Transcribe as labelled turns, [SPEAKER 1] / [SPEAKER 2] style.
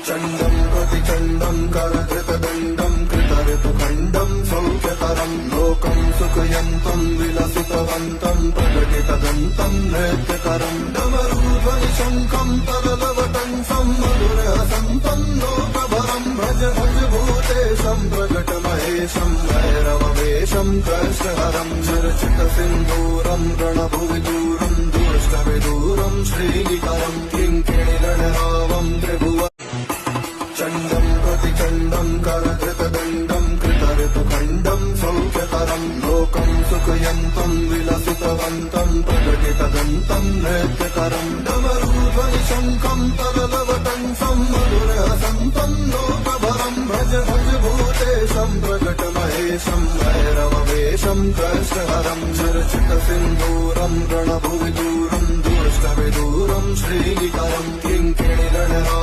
[SPEAKER 1] चण्डम् प्रतिचण्डम् करधृतदण्डम् कृतऋतुखण्डम् सौख्यकरम् लोकम् सुखयन्तम् विलसितवन्तम् प्रकटितदन्तम् नृत्यकरम् डमरूध्वनि शङ्खम् तरलवटंसम् मधुरहसन्तम् लोकभरम् भज भज भूतेशम् प्रकटमहेशम् भैरववेशम् कृष्णहरम् चर्चितसिन्दूरम् रणभुविदूरम् दुष्टविदूरम् श्रीनिकरम् किङ्किणिगणरावम् त्रिभुवन चण्डम् प्रतिचण्डम् करधृतदण्डम् कृतऋतुखण्डम् सौख्यकरम् लोकम् सुखयन्तम् विलसितवन्तम् प्रकटितदन्तम् नृत्यकरम् डमरूध्वनि शङ्खम् तरलवटंसम् मधुरहसन्तम् लोकभरम् भज भज भूतेशम् प्रकटमहेशम् भैरववेशम् कृष्णहरम् चर्चितसिन्दूरम् रणभुविदूरम् दुष्टविदूरम् श्रीनिकरम् किङ्किणिगणरावम्